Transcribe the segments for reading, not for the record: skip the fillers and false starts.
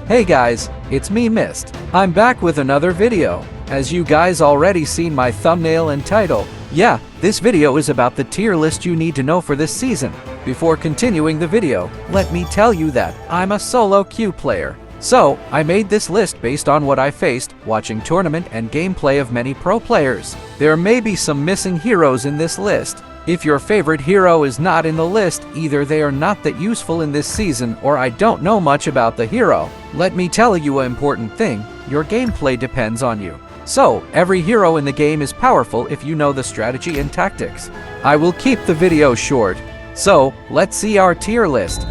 Hey guys, it's me Mist. I'm back with another video. As you guys already seen my thumbnail and title, yeah, this video is about the tier list you need to know for this season. Before continuing the video, let me tell you that I'm a solo queue player. So, I made this list based on what I faced watching tournament and gameplay of many pro players. There may be some missing heroes in this list. If your favorite hero is not in the list, either they are not that useful in this season or I don't know much about the hero. Let me tell you an important thing, your gameplay depends on you. So, every hero in the game is powerful if you know the strategy and tactics. I will keep the video short. So, let's see our tier list.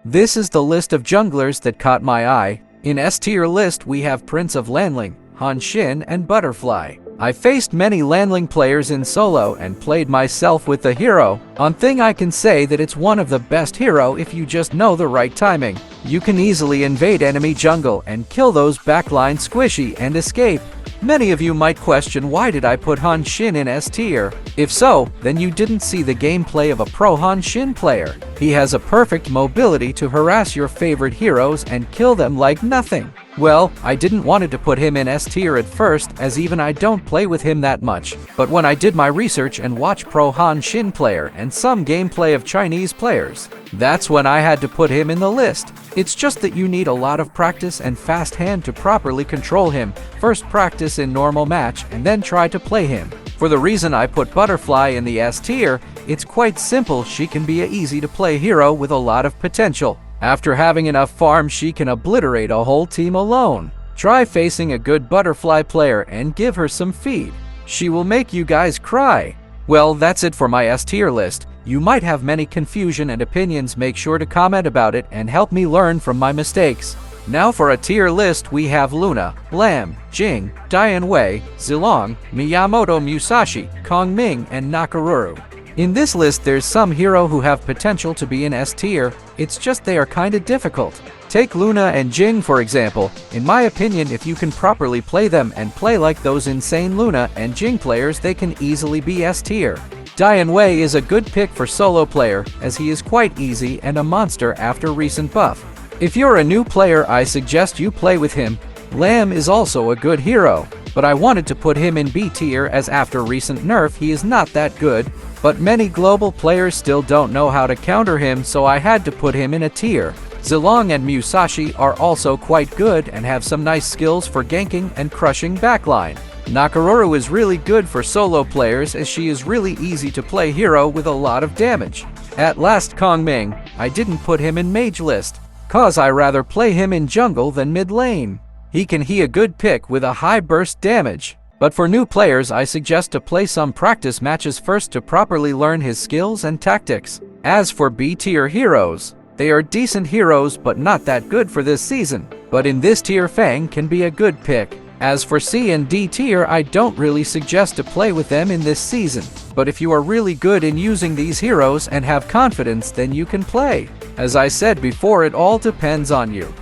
This is the list of junglers that caught my eye. In S tier list we have Prince of Lanling, Han Xin and Butterfly. I faced many Lanling players in solo and played myself with the hero. On thing I can say that it's one of the best hero if you just know the right timing. You can easily invade enemy jungle and kill those backline squishy and escape. Many of you might question why did I put Han Xin in S tier? If so, then you didn't see the gameplay of a pro Han Xin player. He has a perfect mobility to harass your favorite heroes and kill them like nothing. Well, I didn't want to put him in S tier at first as even I don't play with him that much. But when I did my research and watched pro Han Xin player and some gameplay of Chinese players, that's when I had to put him in the list. It's just that you need a lot of practice and fast hand to properly control him. First practice in normal match and then try to play him. For the reason I put Butterfly in the S tier, it's quite simple. She can be an easy to play hero with a lot of potential. After having enough farm, she can obliterate a whole team alone. Try facing a good Butterfly player and give her some feed. She will make you guys cry. Well, that's it for my S tier list. You might have many confusion and opinions. Make sure to comment about it and help me learn from my mistakes. Now for a tier list we have Luna, Lam, Jing, Dian Wei, Zilong, Miyamoto Musashi, Kong Ming, and Nakaruru. In this list there's some hero who have potential to be in S tier, it's just they are kinda difficult. Take Luna and Jing for example. In my opinion, if you can properly play them and play like those insane Luna and Jing players, they can easily be S tier. Dian Wei is a good pick for solo player as he is quite easy and a monster after recent buff. If you're a new player, I suggest you play with him. Lam is also a good hero, but I wanted to put him in B tier as after recent nerf he is not that good, but many global players still don't know how to counter him, so I had to put him in a tier. Zilong and Musashi are also quite good and have some nice skills for ganking and crushing backline. Nakaruru is really good for solo players as she is really easy to play hero with a lot of damage. At last, Kong Ming, I didn't put him in mage list, cause I rather play him in jungle than mid lane. He a good pick with a high burst damage. But for new players I suggest to play some practice matches first to properly learn his skills and tactics. As for B tier heroes, they are decent heroes but not that good for this season. But in this tier Fang can be a good pick. As for C and D tier, I don't really suggest to play with them in this season. But if you are really good in using these heroes and have confidence, then you can play. As I said before, it all depends on you.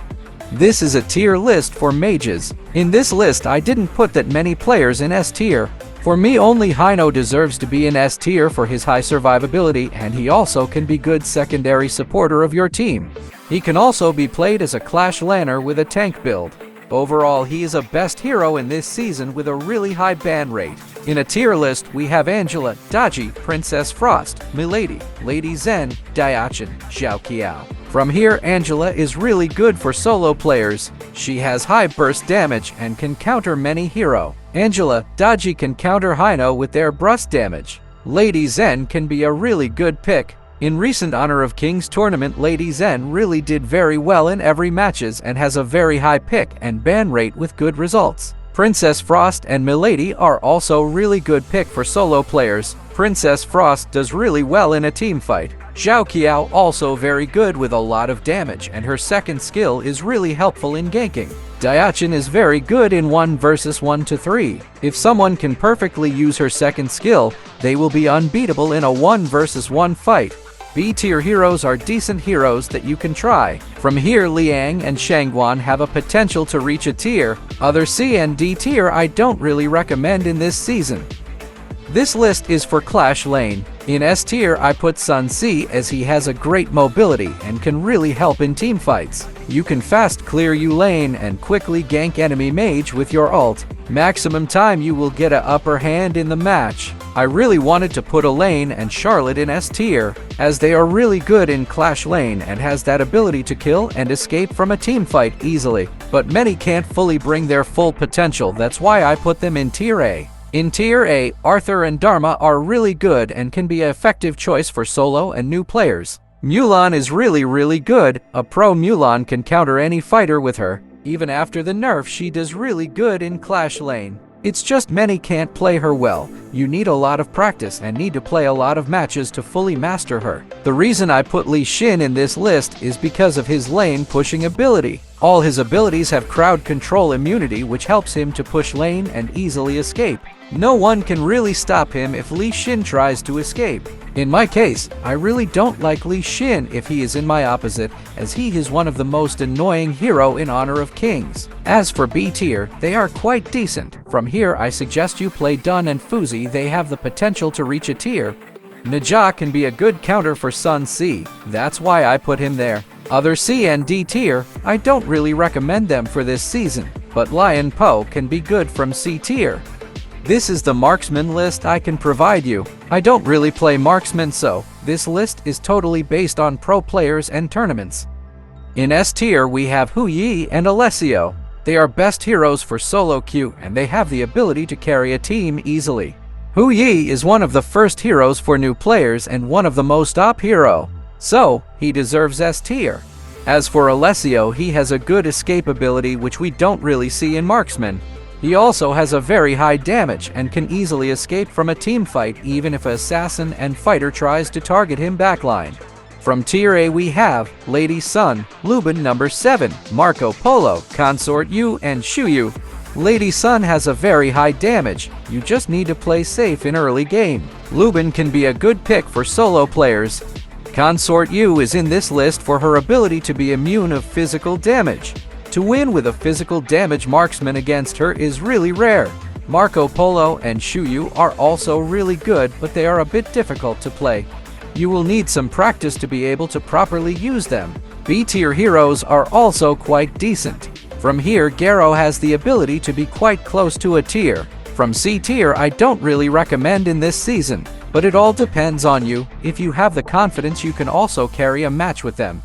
This is a tier list for mages. In this list I didn't put that many players in S tier. For me only HEINO deserves to be in S tier for his high survivability, and he also can be good secondary supporter of your team. He can also be played as a Clash Lanner with a tank build. Overall, he is a best hero in this season with a really high ban rate. In a tier list, we have Angela, Daji, Princess Frost, Milady, Lady Zen, Diachin, Xiao Qiao. From here, Angela is really good for solo players. She has high burst damage and can counter many hero. Angela, Daji can counter HEINO with their burst damage. Lady Zen can be a really good pick. In recent Honor of Kings tournament, Lady Zen really did very well in every matches and has a very high pick and ban rate with good results. Princess Frost and Milady are also really good pick for solo players. Princess Frost does really well in a team fight. Xiao Qiao also very good with a lot of damage and her second skill is really helpful in ganking. Diachin is very good in 1 versus 1 to 3. If someone can perfectly use her second skill, they will be unbeatable in a 1 versus 1 fight. B tier heroes are decent heroes that you can try. From here, Liang and Shangguan have a potential to reach a tier. Other C and D tier I don't really recommend in this season. This list is for Clash Lane. In S tier, I put Sun C as he has a great mobility and can really help in team fights. You can fast clear U lane and quickly gank enemy mage with your ult. Maximum time you will get a upper hand in the match. I really wanted to put Elaine and Charlotte in S tier, as they are really good in Clash lane and has that ability to kill and escape from a team fight easily. But many can't fully bring their full potential, that's why I put them in tier A. In tier A, Arthur and Dharma are really good and can be an effective choice for solo and new players. Mulan is really good. A pro Mulan can counter any fighter with her. Even after the nerf, she does really good in Clash lane. It's just many can't play her well. You need a lot of practice and need to play a lot of matches to fully master her. The reason I put Lee Sin in this list is because of his lane pushing ability. All his abilities have crowd control immunity, which helps him to push lane and easily escape. No one can really stop him if Lee Sin tries to escape. In my case, I really don't like Lee Sin if he is in my opposite, as he is one of the most annoying hero in Honor of Kings. As for B tier, they are quite decent. From here, I suggest you play Dun and Fuzi. They have the potential to reach a tier. Najah can be a good counter for Sun C, that's why I put him there. Other C and D tier, I don't really recommend them for this season, but Lion Po can be good from C tier. This is the marksman list I can provide you. I don't really play marksman, so this list is totally based on pro players and tournaments. In S tier, we have Hu Yi and Alessio. They are best heroes for solo queue and they have the ability to carry a team easily. Hu Yi is one of the first heroes for new players and one of the most OP hero, so he deserves S tier. As for Alessio, he has a good escape ability which we don't really see in marksman. He also has a very high damage and can easily escape from a team fight even if an assassin and fighter tries to target him backline. From tier A we have Lady Sun, Lubin number 7, Marco Polo, Consort Yu, and Shuyu. Lady Sun has a very high damage, you just need to play safe in early game. Lubin can be a good pick for solo players. Consort Yu is in this list for her ability to be immune of physical damage. To win with a physical damage marksman against her is really rare. Marco Polo and Shuyu are also really good, but they are a bit difficult to play. You will need some practice to be able to properly use them. B tier heroes are also quite decent. From here, Garo has the ability to be quite close to a tier. From C tier, I don't really recommend in this season, but it all depends on you. If you have the confidence, you can also carry a match with them.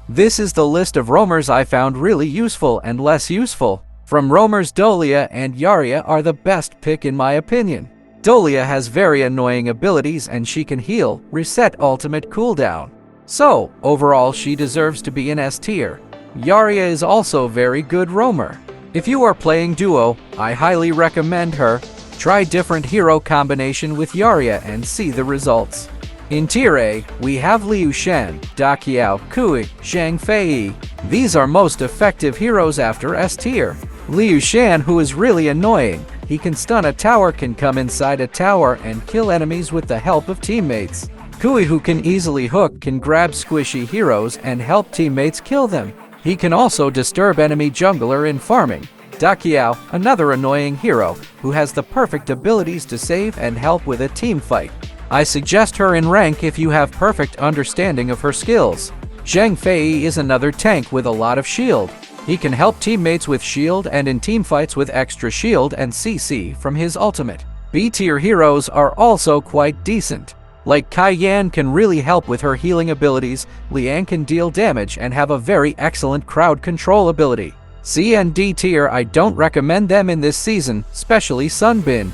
This is the list of roamers I found really useful and less useful. From roamers, Dolia and Yarria are the best pick in my opinion. Dolia has very annoying abilities and she can heal, reset ultimate cooldown. So, overall she deserves to be in S tier. Yarria is also very good roamer. If you are playing duo, I highly recommend her. Try different hero combination with Yarria and see the results. In tier A, we have Liu Shan, Da Qiao, Kui, Zhang Fei. These are most effective heroes after S tier. Liu Shan, who is really annoying. He can stun a tower, can come inside a tower and kill enemies with the help of teammates. Kui, who can easily hook, can grab squishy heroes and help teammates kill them. He can also disturb enemy jungler in farming. Da Qiao, another annoying hero, who has the perfect abilities to save and help with a team fight. I suggest her in rank if you have perfect understanding of her skills. Zhang Fei is another tank with a lot of shield. He can help teammates with shield and in teamfights with extra shield and CC from his ultimate. B tier heroes are also quite decent. Like Kai Yan can really help with her healing abilities, Liang can deal damage and have a very excellent crowd control ability. C and D tier, I don't recommend them in this season, especially Sunbin.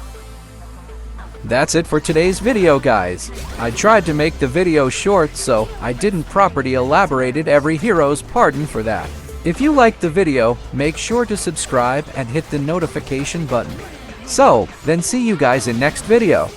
That's it for today's video, guys. I tried to make the video short, so I didn't properly elaborated every hero's, pardon for that. If you liked the video, make sure to subscribe and hit the notification button. So, then see you guys in next video.